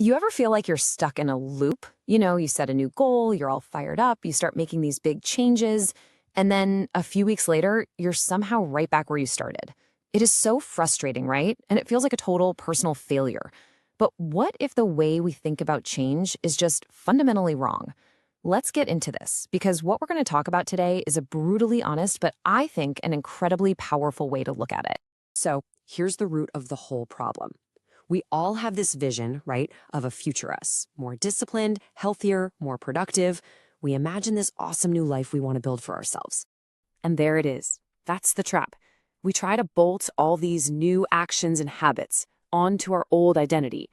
You ever feel like you're stuck in a loop? You set a new goal, you're all fired up, you start making these big changes, and then a few weeks later, you're somehow right back where you started. It is so frustrating, right? And it feels like a total personal failure. But what if the way we think about change is just fundamentally wrong? Let's get into this, because what we're going to talk about today is a brutally honest, but I think an incredibly powerful way to look at it. So here's the root of the whole problem. We all have this vision, right, of a future us, more disciplined, healthier, more productive. We imagine this awesome new life we want to build for ourselves. And there it is. That's the trap. We try to bolt all these new actions and habits onto our old identity.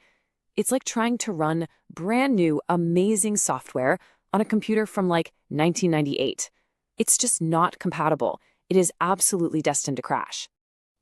It's like trying to run brand new, amazing software on a computer from like 1998. It's just not compatible. It is absolutely destined to crash.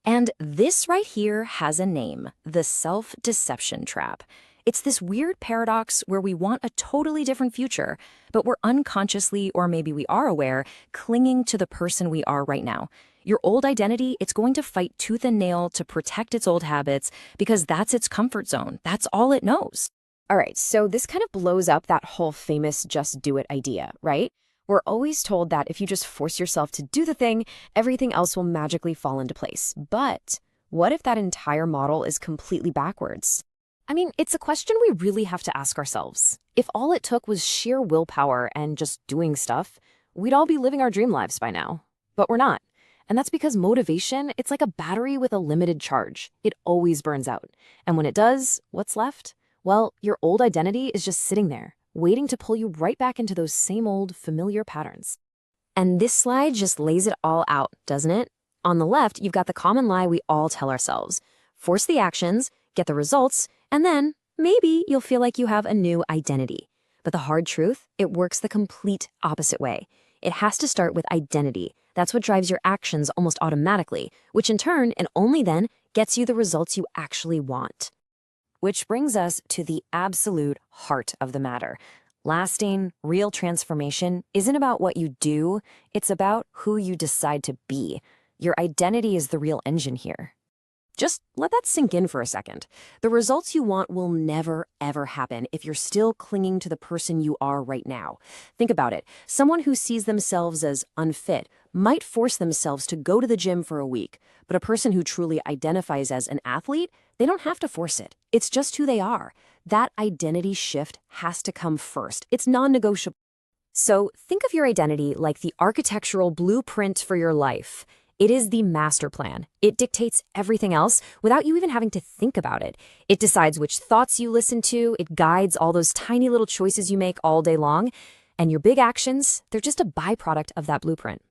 And this right here has a name, the self-deception trap. It's this weird paradox where we want a totally different future, but we're unconsciously, or maybe we are aware, clinging to the person we are right now. Your old identity, it's going to fight tooth and nail to protect its old habits because that's its comfort zone. That's all it knows. All right, so this kind of blows up that whole famous just do it idea, right? We're always told that if you just force yourself to do the thing, everything else will magically fall into place. But what if that entire model is completely backwards? I mean, it's a question we really have to ask ourselves. If all it took was sheer willpower and just doing stuff, we'd all be living our dream lives by now. But we're not. And that's because motivation, it's like a battery with a limited charge. It always burns out. And when it does, what's left? Well, your old identity is just sitting there, waiting to pull you right back into those same old familiar patterns. And this slide just lays it all out, doesn't it? On the left, you've got the common lie we all tell ourselves. Force the actions, get the results, and then maybe you'll feel like you have a new identity. But the hard truth, it works the complete opposite way. It has to start with identity. That's what drives your actions almost automatically, which in turn, and only then, gets you the results you actually want. Which brings us to the absolute heart of the matter. Lasting, real transformation isn't about what you do, it's about who you decide to be. Your identity is the real engine here. Just let that sink in for a second. The results you want will never, ever happen if you're still clinging to the person you are right now. Think about it. Someone who sees themselves as unfit might force themselves to go to the gym for a week, but a person who truly identifies as an athlete, they don't have to force it. It's just who they are. That identity shift has to come first. It's non-negotiable. So think of your identity like the architectural blueprint for your life. It is the master plan. It dictates everything else without you even having to think about it. It decides which thoughts you listen to. It guides all those tiny little choices you make all day long. And your big actions, they're just a byproduct of that blueprint.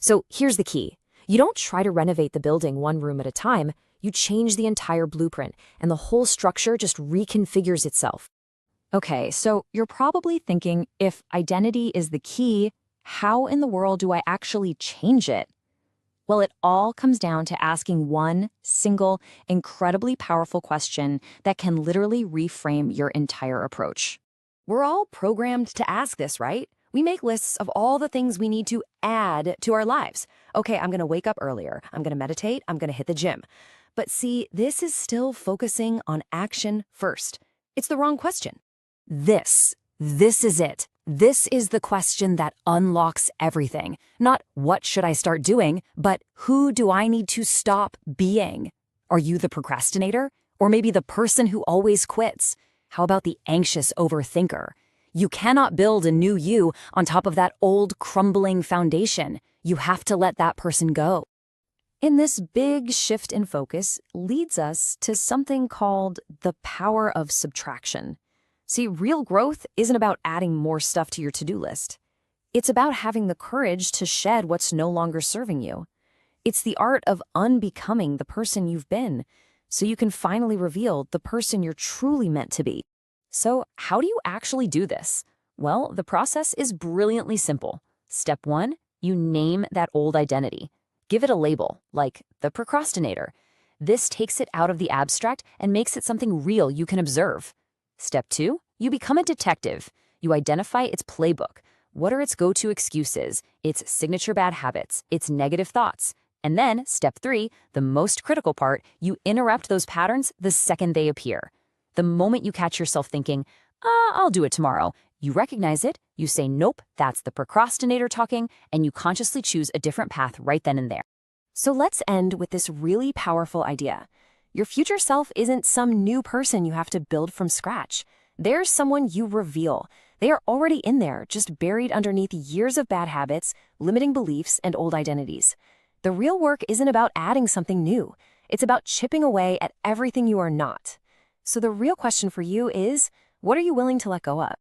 So here's the key. You don't try to renovate the building one room at a time. You change the entire blueprint, and the whole structure just reconfigures itself. Okay, so you're probably thinking, if identity is the key, how in the world do I actually change it? Well, it all comes down to asking one single, incredibly powerful question that can literally reframe your entire approach. We're all programmed to ask this, right? We make lists of all the things we need to add to our lives. Okay, I'm going to wake up earlier. I'm going to meditate. I'm going to hit the gym. But see, this is still focusing on action first. It's the wrong question. This is it. This is the question that unlocks everything. Not what should I start doing, but who do I need to stop being? Are you the procrastinator? Or maybe the person who always quits? How about the anxious overthinker? You cannot build a new you on top of that old crumbling foundation. You have to let that person go. And this big shift in focus leads us to something called the power of subtraction. See, real growth isn't about adding more stuff to your to-do list. It's about having the courage to shed what's no longer serving you. It's the art of unbecoming the person you've been, so you can finally reveal the person you're truly meant to be. So how do you actually do this? Well, the process is brilliantly simple. Step 1, you name that old identity. Give it a label, like the procrastinator. This takes it out of the abstract and makes it something real you can observe. Step 2, you become a detective. You identify its playbook. What are its go-to excuses, its signature bad habits, its negative thoughts? And then, step 3, the most critical part, you interrupt those patterns the second they appear. The moment you catch yourself thinking, I'll do it tomorrow, you recognize it, you say, nope, that's the procrastinator talking, and you consciously choose a different path right then and there. So let's end with this really powerful idea. Your future self isn't some new person you have to build from scratch. They're someone you reveal. They are already in there, just buried underneath years of bad habits, limiting beliefs, and old identities. The real work isn't about adding something new. It's about chipping away at everything you are not. So the real question for you is, what are you willing to let go of?